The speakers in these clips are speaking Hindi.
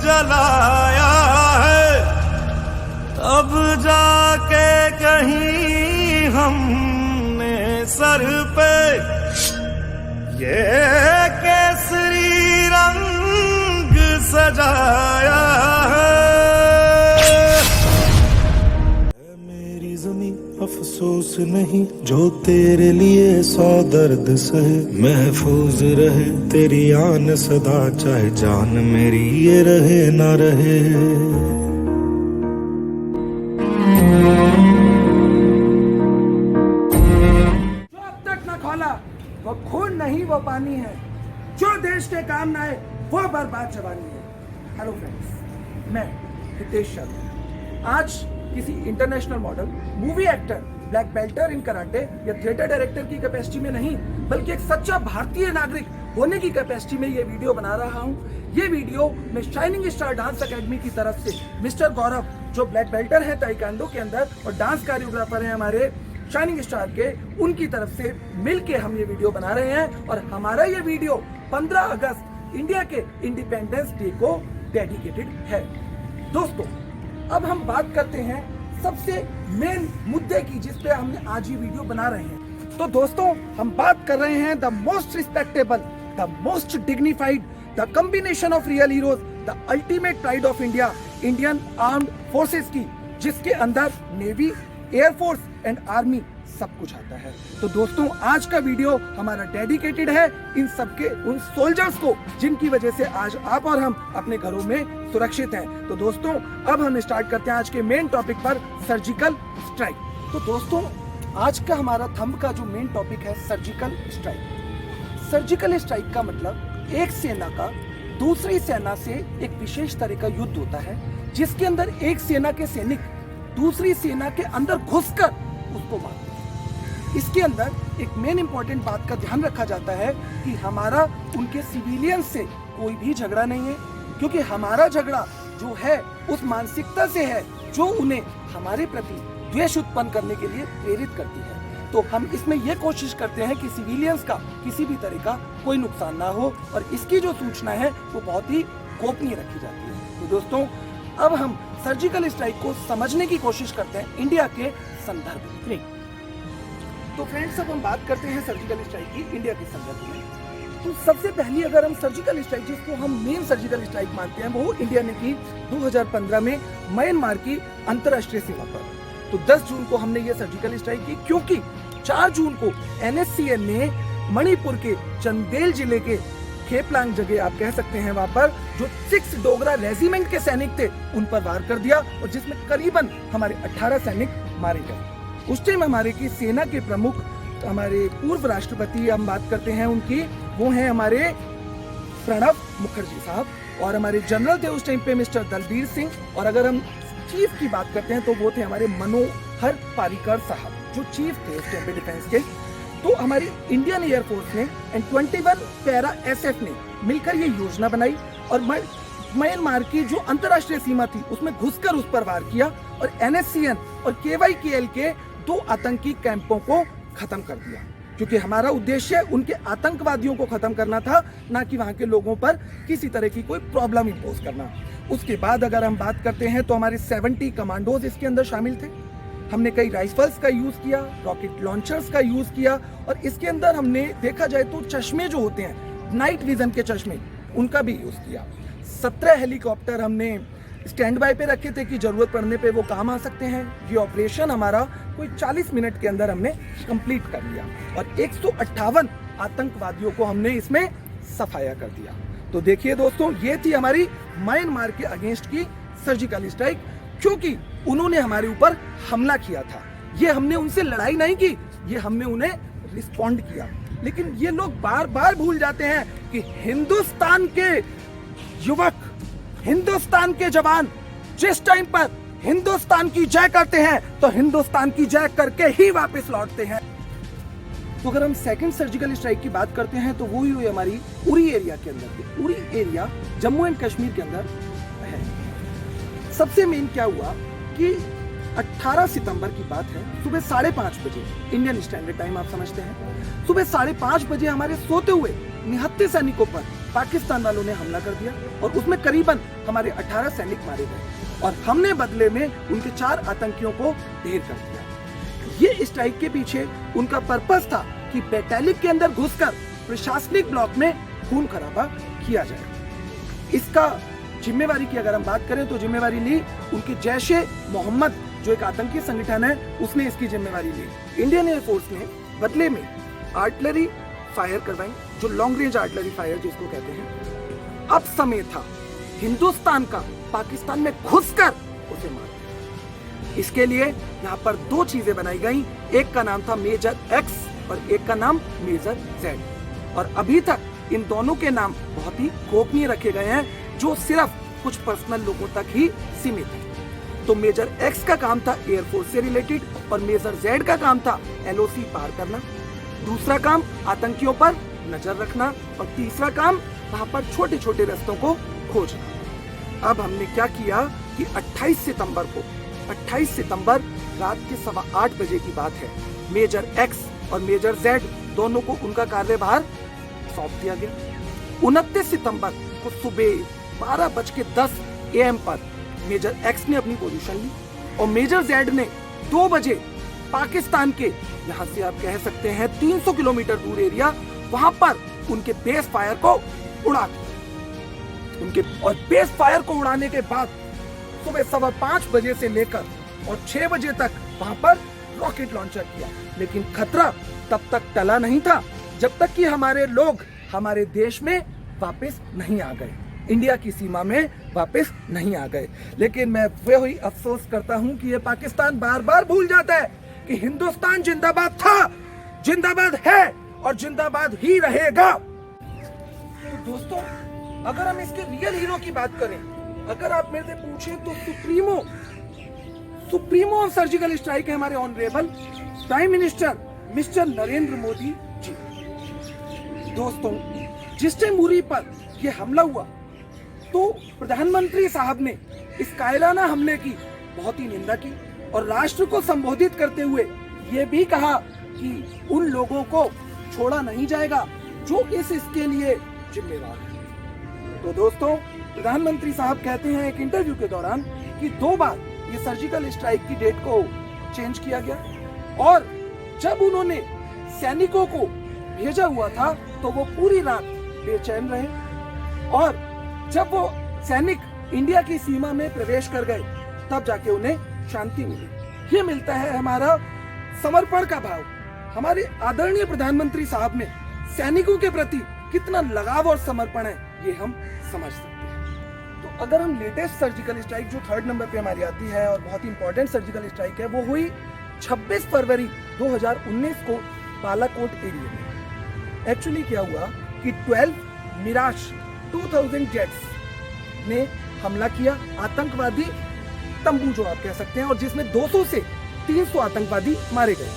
जलाया है तब जाके कहीं हमने सर पे ये केसरी रंग सजाया है। मेरी ज़मीं अफसोस नहीं जो तेरे लिए 100 दर्द सहे, महफूज रहे तेरी आन सदा चाहे जान मेरी ये रहे ना रहे। जो अब तक न खोला वो खून नहीं वो पानी है, जो देश के काम न आए वो बर्बाद जवानी है। हेलो फ्रेंड्स, मैं हितेश शर्मा आज किसी international model, movie actor, black belter in karate या थिएटर डायरेक्टर की कैपेसिटी में नहीं, बल्कि एक सच्चा भारतीय नागरिक होने की कैपेसिटी में ये वीडियो बना रहा हूँ। ये वीडियो मैं शाइनिंग स्टार डांस एकेडमी की तरफ से मिस्टर गौरव, जो ब्लैक बेल्टर है ताइक्वांडो के अंदर और डांस कोरियोग्राफर हैं हमारे शाइनिंग स्टार के, उनकी तरफ से मिलके हम ये वीडियो बना रहे हैं। और हमारा ये वीडियो 15 अगस्त इंडिया के इंडिपेंडेंस डे को डेडिकेटेड है। दोस्तों, अब हम बात करते हैं सबसे मेन मुद्दे की, जिस पे हमने आज ये वीडियो बना रहे हैं। तो दोस्तों, हम बात कर रहे हैं the most respectable, the most dignified, the combination of real heroes, the ultimate pride of India, Indian armed forces की, जिसके अंदर नेवी, एयरफोर्स एंड आर्मी सब कुछ आता है। तो दोस्तों, आज का वीडियो हमारा डेडिकेटेड है इन सबके उन सोल्जर्स को जिनकी वजह से आज आप और हम अपने घरों में सुरक्षित हैं। तो दोस्तों, अब हम स्टार्ट करते हैं आज के मेन टॉपिक पर, सर्जिकल स्ट्राइक। तो दोस्तों, आज का हमारा थंब का जो मेन टॉपिक है सर्जिकल स्ट्राइक। सर्जिकल स्ट्राइक का मतलब एक सेना का दूसरी सेना से एक विशेष तरह का युद्ध होता है, जिसके अंदर एक सेना के सैनिक दूसरी सेना के अंदर घुसकर उसको मारते हैं। इसके अंदर एक मेन इंपॉर्टेंट बात का ध्यान रखा जाता है कि हमारा उनके सिविलियन से कोई भी झगड़ा नहीं है, क्योंकि हमारा झगड़ा जो है उस मानसिकता से है जो उन्हें हमारे प्रति द्वेष उत्पन्न करने के लिए प्रेरित करती है। तो हम इसमें यह कोशिश करते हैं कि सिविलियंस का किसी भी तरह का कोई नुकसान ना हो, और इसकी जो सूचना है वो बहुत ही गोपनीय रखी जाती है। तो दोस्तों, अब हम सर्जिकल स्ट्राइक को समझने की कोशिश करते हैं इंडिया के संदर्भ में। तो फ्रेंड्स, अब हम बात करते हैं सर्जिकल स्ट्राइक की इंडिया के संदर्भ में। तो सबसे पहली अगर हम सर्जिकल स्ट्राइक, जिसको हम मेन सर्जिकल स्ट्राइक मानते हैं, वो इंडिया ने की 2015 में म्यांमार की अंतर्राष्ट्रीय सीमा पर। तो 10 जून को हमने ये सर्जिकल स्ट्राइक की, क्योंकि 4 जून को NSCN ने मणिपुर के चंदेल जिले के खेपलांग जगह आप कह सकते हैं, वहां पर जो 6 डोगरा रेजिमेंट के सैनिक थे उन पर वार कर दिया, और जिसमें करीबन हमारे 18 सैनिक मारे गए। उस टाइम हमारे की सेना के प्रमुख, हमारे पूर्व राष्ट्रपति हम बात करते हैं उनकी, वो हैं हमारे प्रणब मुखर्जी साहब, और हमारे जनरल थे उस टाइम पे मिस्टर दलबीर सिंह, और अगर हम चीफ की बात करते हैं तो वो थे हमारे मनोहर पारिकर साहब, जो चीफ थे उस टाइम पे डिफेंस के। तो हमारी इंडियन एयरफोर्स ने एंड 21 पैरा SF ने मिलकर ये योजना बनाई, और म्यांमार की जो अंतर्राष्ट्रीय सीमा थी उसमें घुसकर उस पर वार किया, और NSCN और KYKL के 2 आतंकी कैंपों को खत्म कर दिया, क्योंकि हमारा उद्देश्य उनके आतंकवादियों को खत्म करना था, ना कि वहां के लोगों पर किसी तरह की कोई प्रॉब्लम इंपोज करना। उसके बाद अगर हम बात करते हैं तो हमारे 70 कमांडोज इसके अंदर शामिल थे। हमने कई राइफल्स का यूज किया, रॉकेट लॉन्चर्स का यूज किया, और इसके अंदर हमने देखा जाए तो चश्मे जो होते हैं, नाइट विजन के चश्मे, उनका भी यूज किया। 17 हेलीकॉप्टर हमने स्टैंड बाय पे रखे थे कि जरूरत पड़ने पे वो काम आ सकते हैं। ये ऑपरेशन हमारा कोई 40 मिनट के अंदर हमने कंप्लीट कर लिया, और 158 आतंकवादियों को हमने इसमें सफाया कर दिया। तो देखिए दोस्तों, ये थी हमारी म्यांमार के अगेंस्ट की सर्जिकल स्ट्राइक, क्योंकि उन्होंने हमारे ऊपर हमला किया था। ये हमने उनसे लड़ाई नहीं की, ये हमने उन्हें रिस्पॉन्ड किया। लेकिन ये लोग बार बार भूल जाते हैं कि हिंदुस्तान के युवक, हिंदुस्तान के जवान जिस टाइम पर हिंदुस्तान की जय करते हैं तो हिंदुस्तान की जय करके ही वापस लौटते हैं। तो अगर हम सेकंड सर्जिकल स्ट्राइक की बात करते हैं तो वो ही हुई हमारी उरी एरिया के अंदर की। उरी एरिया जम्मू एंड कश्मीर के अंदर है। सबसे मेन क्या हुआ कि 18 सितंबर की बात है, सुबह 5:30 बजे इंडियन स्टैंडर्ड टाइम आप समझते हैं, सुबह 5:30 बजे हमारे सोते हुए निहत्थे सैनिकों पर पाकिस्तान वालों ने हमला कर दिया और उसमें करीबन हमारे 18 सैनिक मारे गए और हमने बदले में उनके 4 आतंकियों को ढेर कर दिया। ये स्ट्राइक के पीछे उनका पर्पस था कि बैटालिक के अंदर घुसकर प्रशासनिक ब्लॉक में खून खराबा किया जाए। इसका जिम्मेवारी की अगर हम बात करें तो जिम्मेवारी ली उनकी जैश-ए मोहम्मद जो एक आतंकी संगठन है, उसने इसकी जिम्मेवारी ली। इंडियन एयरफोर्स ने बदले में आर्टिलरी फायर करवाई, जो लॉन्ग रेंज आर्टिलरी फायर जिसको कहते हैं। अब समय था हिंदुस्तान का पाकिस्तान में घुसकर उसे मार। इसके लिए यहाँ पर 2 चीजें बनाई गई, एक का नाम था मेजर एक्स और एक का नाम मेजर जेड। और अभी तक इन दोनों के नाम बहुत ही गोपनीय रखे गए हैं, जो सिर्फ कुछ पर्सनल लोगों तक ही सीमित है। तो मेजर एक्स का काम था एयरफोर्स से रिलेटेड और मेजर जेड का काम था एलओसी पार करना। दूसरा काम आतंकियों पर नजर रखना और तीसरा काम वहां पर छोटे छोटे रास्तों को खोजना। अब हमने क्या किया कि 28 सितंबर रात के 8:15 बजे की बात है, मेजर एक्स और मेजर जेड दोनों को उनका कार्यभार सौंप दिया गया। 29 सितंबर को सुबह 12:10 AM पर मेजर एक्स ने अपनी पोजीशन ली और मेजर जेड ने 2 बजे पाकिस्तान के, यहाँ से आप कह सकते हैं 300 किलोमीटर दूर एरिया, वहां पर उनके बेस फायर को उड़ा दिया। उनके और बेस फायर को उड़ाने के बाद सुबह 5:15 बजे से लेकर और 6 बजे तक वहां पर रॉकेट लॉन्चर किया। लेकिन खतरा तब तक टला नहीं था जब तक कि हमारे लोग हमारे देश में वापस नहीं आ गए, इंडिया की सीमा में वापस नहीं आ गए। लेकिन मैं वही अफसोस करता हूं कि ये पाकिस्तान बार बार भूल जाता है कि हिंदुस्तान जिंदाबाद था, जिंदाबाद है और जिंदाबाद ही रहेगा। तो दोस्तों, अगर हम इसके रियल हीरो की बात करें, अगर आप मेरे से पूछें तो सुप्रीमो ऑफ सर्जिकल स्ट्राइक है हमारे honourable prime minister mister Narendra Modi ji. दोस्तों, जिस टाइम उरी पर यह हमला हुआ तो प्रधानमंत्री साहब ने इस कायराना हमले की बहुत ही निंदा की और राष्ट्र को संबोधित करते हुए ये भी कहा कि उन लोगों को छोड़ा नहीं जाएगा जो इसके लिए जिम्मेदार है। तो दोस्तों, प्रधानमंत्री साहब कहते हैं एक इंटरव्यू के दौरान कि 2 बार ये सर्जिकल स्ट्राइक की डेट को चेंज किया गया और जब उन्होंने सैनिकों को भेजा हुआ था तो वो पूरी रात बेचैन रहे और जब वो सैनिक इंडिया की सीमा में प्रवेश कर गए तब जाके उन्हें शांति मिली। ये मिलता है हमारा समर्पण का भाव। हमारे आदरणीय प्रधानमंत्री साहब में सैनिकों के प्रति कितना लगाव और समर्पण है ये हम समझ सकते हैं। तो अगर हम लेटेस्ट सर्जिकल स्ट्राइक जो 3rd नंबर पे हमारी आती है और बहुत इंपॉर्टेंट सर्जिकल स्ट्राइक है, वो हुई 26 फरवरी 2019 को बालाकोट एरिया में। एक्चुअली क्या हुआ कि 12 मिराज 2000 जेट्स ने हमला किया, आतंकवादी तंबू जो आप कह सकते हैं, और जिसमें 200 से 300 आतंकवादी मारे गए।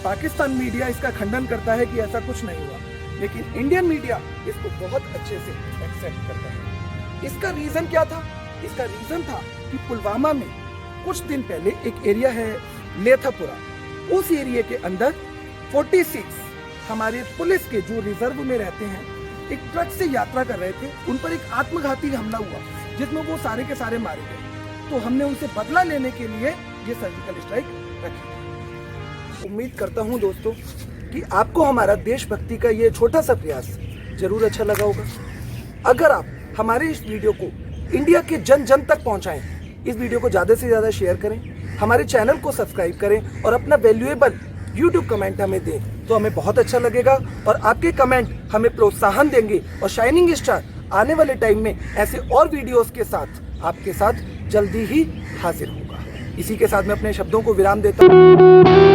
पाकिस्तान मीडिया इसका खंडन करता है कि ऐसा कुछ नहीं हुआ, लेकिन इंडियन मीडिया इसको बहुत अच्छे से एक्सेप्ट करता है। इसका रीजन क्या था? इसका रीजन था कि पुलवामा में कुछ दिन पहले एक एरिया है लेथापुरा, उस एरिया के अंदर 46 हमारे पुलिस के जो रिजर्व में रहते हैं एक ट्रक से यात्रा कर रहे थे, उन पर एक आत्मघाती हमला हुआ जिसमें वो सारे के सारे मारे गए। तो हमने उनसे बदला लेने के लिए ये सर्जिकल स्ट्राइक रखी। उम्मीद करता हूँ दोस्तों कि आपको हमारा देशभक्ति का ये छोटा सा प्रयास जरूर अच्छा लगा होगा। अगर आप हमारे इस वीडियो को इंडिया के जन जन तक पहुंचाएं, इस वीडियो को ज़्यादा से ज़्यादा शेयर करें, हमारे चैनल को सब्सक्राइब करें और अपना वैल्यूएबल यूट्यूब कमेंट हमें दें तो हमें बहुत अच्छा लगेगा, और आपके कमेंट हमें प्रोत्साहन देंगे, और शाइनिंग स्टार आने वाले टाइम में ऐसे और वीडियोस के साथ आपके साथ जल्दी ही हाजिर होगा। इसी के साथ मैं अपने शब्दों को विराम देता हूँ।